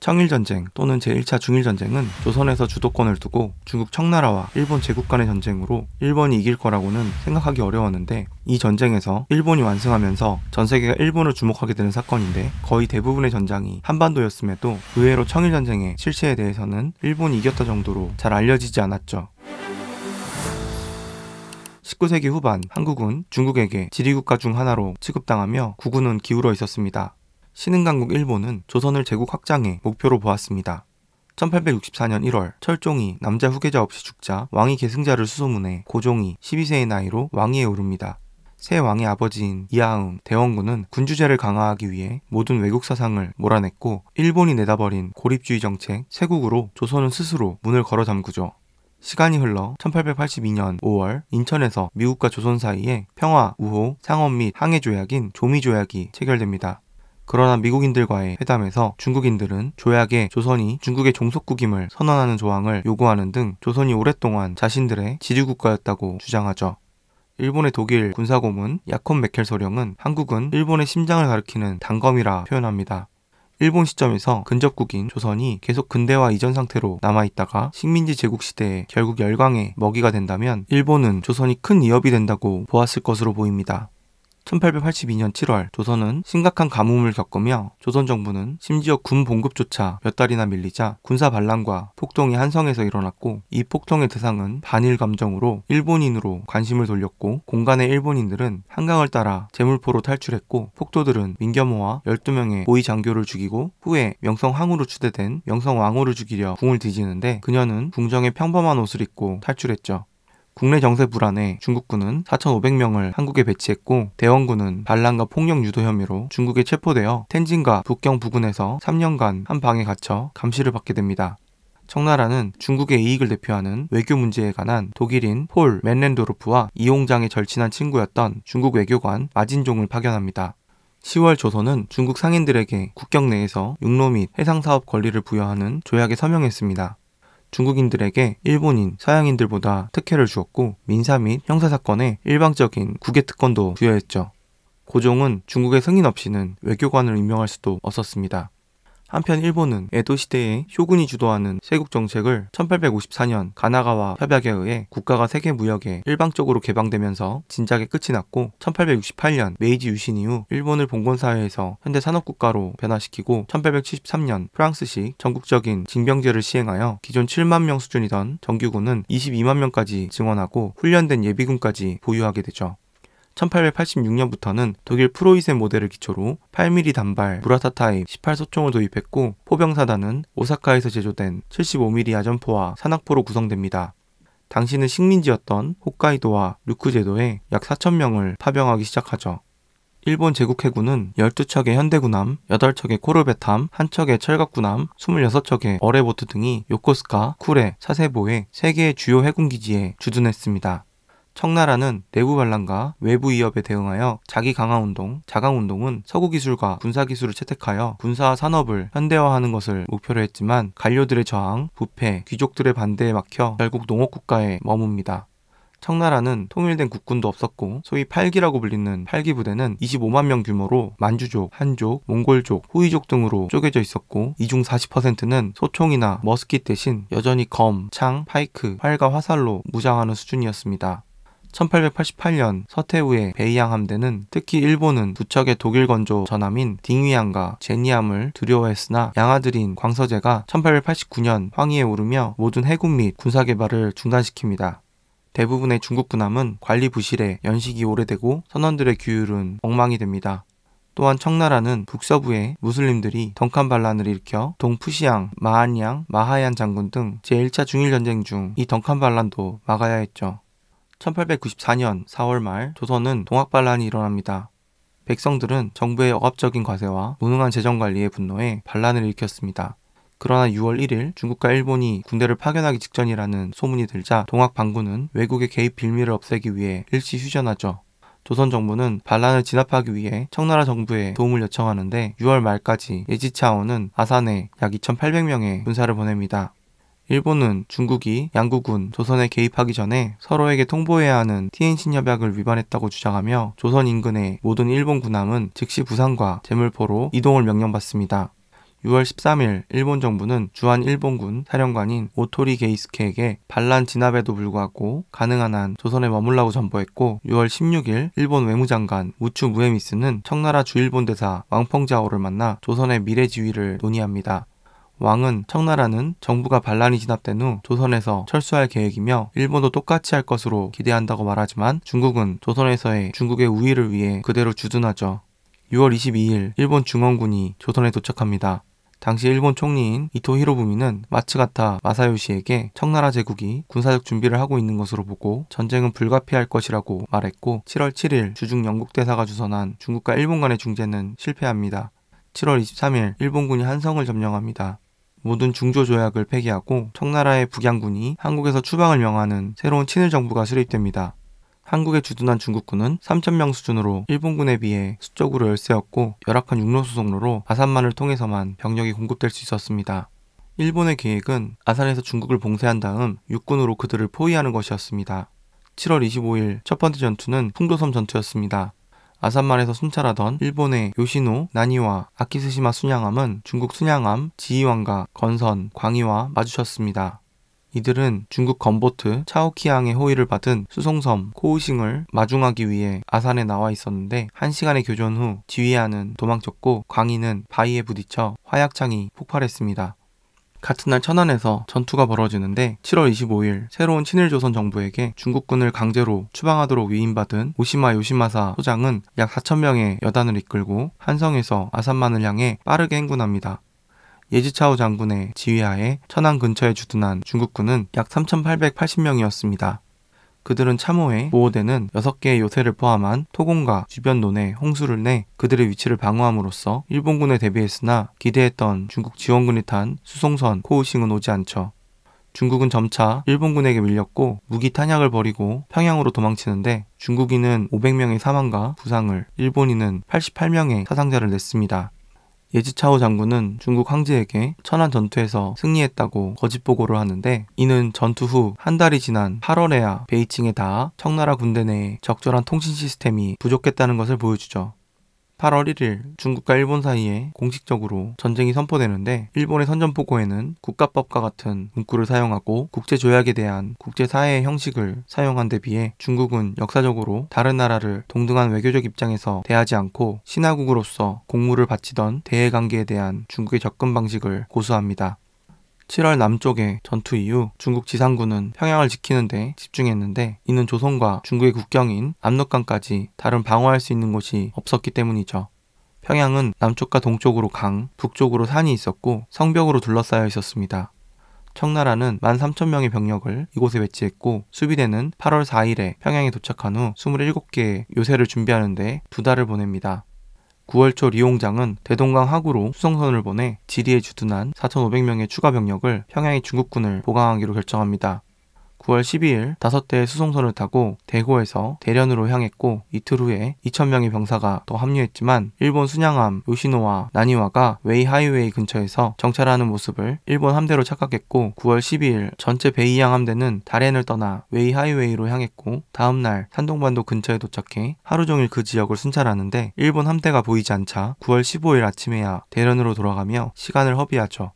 청일전쟁 또는 제1차 중일전쟁은 조선에서 주도권을 두고 중국 청나라와 일본 제국 간의 전쟁으로 일본이 이길 거라고는 생각하기 어려웠는데, 이 전쟁에서 일본이 완승하면서 전세계가 일본을 주목하게 되는 사건인데, 거의 대부분의 전장이 한반도였음에도 의외로 청일전쟁의 실체에 대해서는 일본이 이겼다 정도로 잘 알려지지 않았죠. 19세기 후반 한국은 중국에게 지리국가 중 하나로 취급당하며 국운은 기울어 있었습니다. 신흥강국 일본은 조선을 제국 확장의 목표로 보았습니다. 1864년 1월 철종이 남자 후계자 없이 죽자 왕위 계승자를 수소문해 고종이 12세의 나이로 왕위에 오릅니다. 새 왕의 아버지인 이하응 대원군은 군주제를 강화하기 위해 모든 외국 사상을 몰아냈고, 일본이 내다버린 고립주의 정책 쇄국으로 조선은 스스로 문을 걸어 잠그죠. 시간이 흘러 1882년 5월 인천에서 미국과 조선 사이에 평화, 우호, 상업 및 항해 조약인 조미조약이 체결됩니다. 그러나 미국인들과의 회담에서 중국인들은 조약에 조선이 중국의 종속국임을 선언하는 조항을 요구하는 등 조선이 오랫동안 자신들의 지주국가였다고 주장하죠. 일본의 독일 군사고문 야콘 메켈 소령은 한국은 일본의 심장을 가리키는 단검이라 표현합니다. 일본 시점에서 근접국인 조선이 계속 근대화 이전 상태로 남아있다가 식민지 제국 시대에 결국 열강의 먹이가 된다면 일본은 조선이 큰 위협이 된다고 보았을 것으로 보입니다. 1882년 7월 조선은 심각한 가뭄을 겪으며 조선 정부는 심지어 군 봉급조차 몇 달이나 밀리자 군사 반란과 폭동이 한성에서 일어났고, 이 폭동의 대상은 반일 감정으로 일본인으로 관심을 돌렸고, 공간의 일본인들은 한강을 따라 제물포로 탈출했고, 폭도들은 민겸호와 12명의 고위 장교를 죽이고 후에 명성황후로 추대된 명성왕후를 죽이려 궁을 뒤지는데, 그녀는 궁정의 평범한 옷을 입고 탈출했죠. 국내 정세 불안에 중국군은 4,500명을 한국에 배치했고, 대원군은 반란과 폭력 유도 혐의로 중국에 체포되어 텐진과 북경 부근에서 3년간 한 방에 갇혀 감시를 받게 됩니다. 청나라는 중국의 이익을 대표하는 외교 문제에 관한 독일인 폴 맨렌도르프와 이홍장의 절친한 친구였던 중국 외교관 마진종을 파견합니다. 10월 조선은 중국 상인들에게 국경 내에서 육로 및 해상사업 권리를 부여하는 조약에 서명했습니다. 중국인들에게 일본인, 서양인들보다 특혜를 주었고, 민사 및 형사사건에 일방적인 국외특권도 부여했죠. 고종은 중국의 승인 없이는 외교관을 임명할 수도 없었습니다. 한편 일본은 에도 시대에 쇼군이 주도하는 세국 정책을 1854년 가나가와 협약에 의해 국가가 세계 무역에 일방적으로 개방되면서 진작에 끝이 났고, 1868년 메이지 유신 이후 일본을 봉건사회에서 현대 산업국가로 변화시키고, 1873년 프랑스식 전국적인 징병제를 시행하여 기존 7만 명 수준이던 정규군은 22만 명까지 증원하고 훈련된 예비군까지 보유하게 되죠. 1886년부터는 독일 프로이센 모델을 기초로 8mm 단발 무라타 타입 18소총을 도입했고, 포병사단은 오사카에서 제조된 75mm 야전포와 산악포로 구성됩니다. 당시는 식민지였던 홋카이도와 류쿠제도에 약 4,000명을 파병하기 시작하죠. 일본 제국해군은 12척의 현대군함, 8척의 코르벳함, 1척의 철갑군함, 26척의 어뢰보트 등이 요코스카, 쿠레, 사세보의 3개의 주요 해군기지에 주둔했습니다. 청나라는 내부 반란과 외부 위협에 대응하여 자기 강화운동, 자강운동은 서구기술과 군사기술을 채택하여 군사와 산업을 현대화하는 것을 목표로 했지만, 관료들의 저항, 부패, 귀족들의 반대에 막혀 결국 농업국가에 머뭅니다. 청나라는 통일된 국군도 없었고, 소위 8기라고 불리는 8기 부대는 25만 명 규모로 만주족, 한족, 몽골족, 후이족 등으로 쪼개져 있었고, 이 중 40%는 소총이나 머스킷 대신 여전히 검, 창, 파이크, 활과 화살로 무장하는 수준이었습니다. 1888년 서태후의 베이양 함대는 특히 일본은 두 척의 독일 건조 전함인 딩위함과 제니함을 두려워했으나 양아들인 광서제가 1889년 황위에 오르며 모든 해군 및 군사 개발을 중단시킵니다. 대부분의 중국 군함은 관리 부실에 연식이 오래되고 선원들의 규율은 엉망이 됩니다. 또한 청나라는 북서부에 무슬림들이 덩칸 반란을 일으켜 동푸시앙, 마한양, 마하얀 장군 등 제1차 중일전쟁 중 이 덩칸 반란도 막아야 했죠. 1894년 4월 말 조선은 동학반란이 일어납니다. 백성들은 정부의 억압적인 과세와 무능한 재정관리에 분노해 반란을 일으켰습니다. 그러나 6월 1일 중국과 일본이 군대를 파견하기 직전이라는 소문이 들자 동학반군은 외국의 개입 빌미를 없애기 위해 일시 휴전하죠. 조선 정부는 반란을 진압하기 위해 청나라 정부에 도움을 요청하는데 6월 말까지 예지차원은 아산에 약 2,800명의 군사를 보냅니다. 일본은 중국이 양국군 조선에 개입하기 전에 서로에게 통보해야 하는 티엔신 협약을 위반했다고 주장하며 조선 인근의 모든 일본 군함은 즉시 부산과 제물포로 이동을 명령받습니다. 6월 13일 일본 정부는 주한 일본군 사령관인 오토리 게이스케에게 반란 진압에도 불구하고 가능한 한 조선에 머물라고 전보했고 6월 16일 일본 외무장관 우추 무에미스는 청나라 주일본 대사 왕펑자오를 만나 조선의 미래 지위를 논의합니다. 왕은 청나라는 정부가 반란이 진압된 후 조선에서 철수할 계획이며 일본도 똑같이 할 것으로 기대한다고 말하지만 중국은 조선에서의 중국의 우위를 위해 그대로 주둔하죠. 6월 22일 일본 중원군이 조선에 도착합니다. 당시 일본 총리인 이토 히로부미는 마츠가타 마사요시에게 청나라 제국이 군사적 준비를 하고 있는 것으로 보고 전쟁은 불가피할 것이라고 말했고 7월 7일 주중 영국 대사가 주선한 중국과 일본 간의 중재는 실패합니다. 7월 23일 일본군이 한성을 점령합니다. 모든 중조 조약을 폐기하고 청나라의 북양군이 한국에서 추방을 명하는 새로운 친일 정부가 수립됩니다. 한국에 주둔한 중국군은 3,000명 수준으로 일본군에 비해 수적으로 열세였고 열악한 육로 수송로로 아산만을 통해서만 병력이 공급될 수 있었습니다. 일본의 계획은 아산에서 중국을 봉쇄한 다음 육군으로 그들을 포위하는 것이었습니다. 7월 25일 첫 번째 전투는 풍도섬 전투였습니다. 아산만에서 순찰하던 일본의 요시노, 나니와 아키스시마 순양함은 중국 순양함, 지휘왕과 건선, 광희와 마주쳤습니다. 이들은 중국 건보트 차오키항의 호위를 받은 수송섬 코우싱을 마중하기 위해 아산에 나와 있었는데 1시간의 교전 후 지휘하는 도망쳤고 광희는 바위에 부딪혀 화약창이 폭발했습니다. 같은 날 천안에서 전투가 벌어지는데 7월 25일 새로운 친일조선 정부에게 중국군을 강제로 추방하도록 위임받은 오시마 요시마사 소장은 약 4,000명의 여단을 이끌고 한성에서 아산만을 향해 빠르게 행군합니다. 예지차오 장군의 지휘하에 천안 근처에 주둔한 중국군은 약 3,880명이었습니다. 그들은 참호에 보호되는 6개의 요새를 포함한 토공과 주변 논에 홍수를 내 그들의 위치를 방어함으로써 일본군에 대비했으나 기대했던 중국 지원군이 탄 수송선 코우싱은 오지 않죠. 중국은 점차 일본군에게 밀렸고 무기 탄약을 버리고 평양으로 도망치는데 중국인은 500명의 사망과 부상을, 일본인은 88명의 사상자를 냈습니다. 예지차오 장군은 중국 황제에게 천안 전투에서 승리했다고 거짓 보고를 하는데 이는 전투 후 한 달이 지난 8월에야 베이징에 닿아 청나라 군대 내에 적절한 통신 시스템이 부족했다는 것을 보여주죠. 8월 1일 중국과 일본 사이에 공식적으로 전쟁이 선포되는데 일본의 선전포고에는 국가법과 같은 문구를 사용하고 국제조약에 대한 국제사회의 형식을 사용한 데 비해 중국은 역사적으로 다른 나라를 동등한 외교적 입장에서 대하지 않고 신하국으로서 공무를 바치던 대외관계에 대한 중국의 접근 방식을 고수합니다. 7월 남쪽의 전투 이후 중국 지상군은 평양을 지키는 데 집중했는데 이는 조선과 중국의 국경인 압록강까지 다른 방어할 수 있는 곳이 없었기 때문이죠. 평양은 남쪽과 동쪽으로 강, 북쪽으로 산이 있었고 성벽으로 둘러싸여 있었습니다. 청나라는 13,000명의 병력을 이곳에 배치했고 수비대는 8월 4일에 평양에 도착한 후 27개의 요새를 준비하는 데 2달을 보냅니다. 9월 초 리홍장은 대동강 하구로 수송선을 보내 지리에 주둔한 4,500명의 추가 병력을 평양의 중국군을 보강하기로 결정합니다. 9월 12일 5대의 수송선을 타고 대호에서 대련으로 향했고 이틀 후에 2,000명의 병사가 더 합류했지만 일본 순양함 요시노와 나니와가 웨이 하이웨이 근처에서 정찰하는 모습을 일본 함대로 착각했고 9월 12일 전체 베이양 함대는 다롄을 떠나 웨이 하이웨이로 향했고 다음날 산동반도 근처에 도착해 하루 종일 그 지역을 순찰하는데 일본 함대가 보이지 않자 9월 15일 아침에야 대련으로 돌아가며 시간을 허비하죠.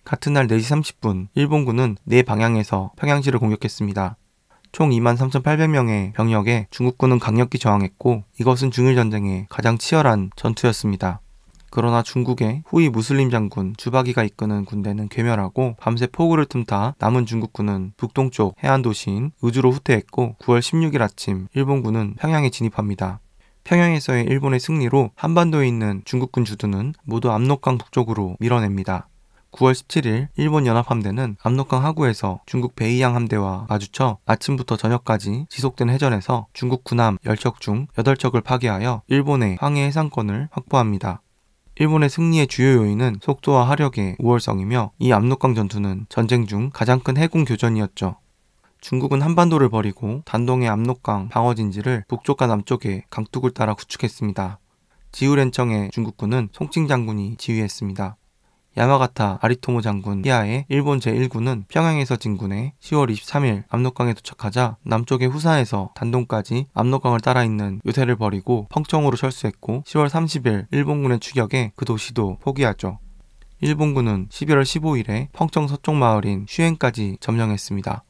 같은 날 4시 30분 일본군은 4방향에서 평양시를 공격했습니다. 총 23,800명의 병력에 중국군은 강력히 저항했고 이것은 중일전쟁의 가장 치열한 전투였습니다. 그러나 중국의 후이 무슬림 장군 주바기가 이끄는 군대는 괴멸하고 밤새 폭우를 틈타 남은 중국군은 북동쪽 해안 도시인 의주로 후퇴했고 9월 16일 아침 일본군은 평양에 진입합니다. 평양에서의 일본의 승리로 한반도에 있는 중국군 주둔은 모두 압록강 북쪽으로 밀어냅니다. 9월 17일 일본 연합함대는 압록강 하구에서 중국 베이양 함대와 마주쳐 아침부터 저녁까지 지속된 해전에서 중국 군함 10척 중 8척을 파괴하여 일본의 황해 해상권을 확보합니다. 일본의 승리의 주요 요인은 속도와 화력의 우월성이며 이 압록강 전투는 전쟁 중 가장 큰 해군 교전이었죠. 중국은 한반도를 버리고 단동의 압록강 방어진지를 북쪽과 남쪽의 강둑을 따라 구축했습니다. 지우렌청의 중국군은 송칭 장군이 지휘했습니다. 야마가타 아리토모 장군 히하의 일본 제1군은 평양에서 진군해 10월 23일 압록강에 도착하자 남쪽의 후산에서 단동까지 압록강을 따라 있는 요새를 버리고 펑청으로 철수했고 10월 30일 일본군의 추격에 그 도시도 포기하죠. 일본군은 11월 15일에 펑청 서쪽 마을인 슈엔까지 점령했습니다.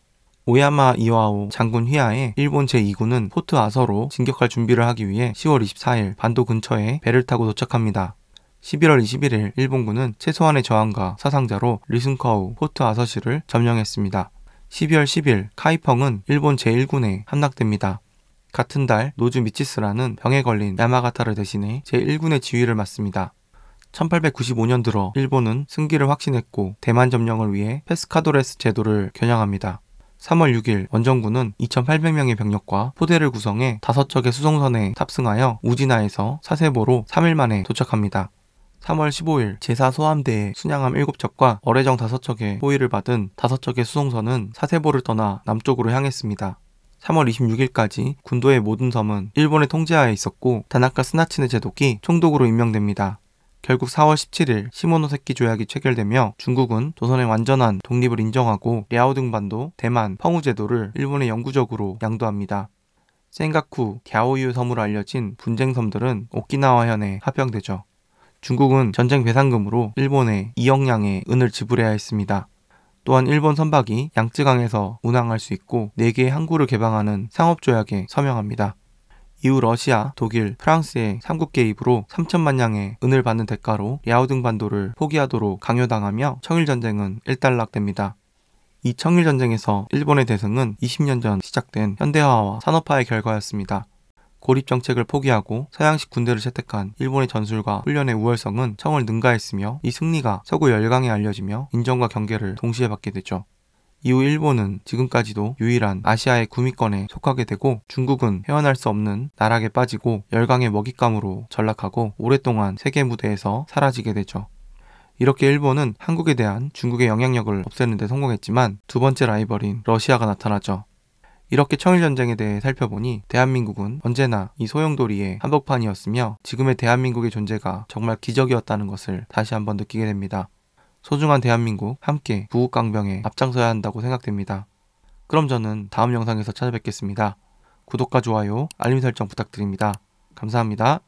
오야마 이와오 장군 휘하에 일본 제2군은 포트 아서로 진격할 준비를 하기 위해 10월 24일 반도 근처에 배를 타고 도착합니다. 11월 21일 일본군은 최소한의 저항과 사상자로 리순커우 포트 아서시를 점령했습니다. 12월 10일 카이펑은 일본 제1군에 함락됩니다. 같은 달 노즈 미치스라는 병에 걸린 야마가타를 대신해 제1군의 지휘를 맡습니다. 1895년 들어 일본은 승기를 확신했고 대만 점령을 위해 페스카도레스 제도를 겨냥합니다. 3월 6일 원정군은 2,800명의 병력과 포대를 구성해 5척의 수송선에 탑승하여 우지나에서 사세보로 3일 만에 도착합니다. 3월 15일 제4소함대의 순양함 7척과 어뢰정 5척의 호위를 받은 5척의 수송선은 사세보를 떠나 남쪽으로 향했습니다. 3월 26일까지 군도의 모든 섬은 일본의 통제하에 있었고 다나카 스나치네 제독이 총독으로 임명됩니다. 결국 4월 17일 시모노세키 조약이 체결되며 중국은 조선의 완전한 독립을 인정하고 랴오둥반도, 대만, 펑우 제도를 일본에 영구적으로 양도합니다. 센가쿠, 갸오유 섬으로 알려진 분쟁섬들은 오키나와현에 합병되죠. 중국은 전쟁 배상금으로 일본에 2억량의 은을 지불해야 했습니다. 또한 일본 선박이 양쯔강에서 운항할 수 있고 4개의 항구를 개방하는 상업조약에 서명합니다. 이후 러시아, 독일, 프랑스의 3국 개입으로 3천만 량의 은을 받는 대가로 랴오둥반도를 포기하도록 강요당하며 청일전쟁은 일단락됩니다. 이 청일전쟁에서 일본의 대승은 20년 전 시작된 현대화와 산업화의 결과였습니다. 고립정책을 포기하고 서양식 군대를 채택한 일본의 전술과 훈련의 우월성은 청을 능가했으며 이 승리가 서구 열강에 알려지며 인정과 경계를 동시에 받게 되죠. 이후 일본은 지금까지도 유일한 아시아의 구미권에 속하게 되고 중국은 헤어날 수 없는 나락에 빠지고 열강의 먹잇감으로 전락하고 오랫동안 세계 무대에서 사라지게 되죠. 이렇게 일본은 한국에 대한 중국의 영향력을 없애는 데 성공했지만 두 번째 라이벌인 러시아가 나타나죠. 이렇게 청일전쟁에 대해 살펴보니 대한민국은 언제나 이 소용돌이의 한복판이었으며 지금의 대한민국의 존재가 정말 기적이었다는 것을 다시 한번 느끼게 됩니다. 소중한 대한민국 함께 부국강병에 앞장서야 한다고 생각됩니다. 그럼 저는 다음 영상에서 찾아뵙겠습니다. 구독과 좋아요, 알림 설정 부탁드립니다. 감사합니다.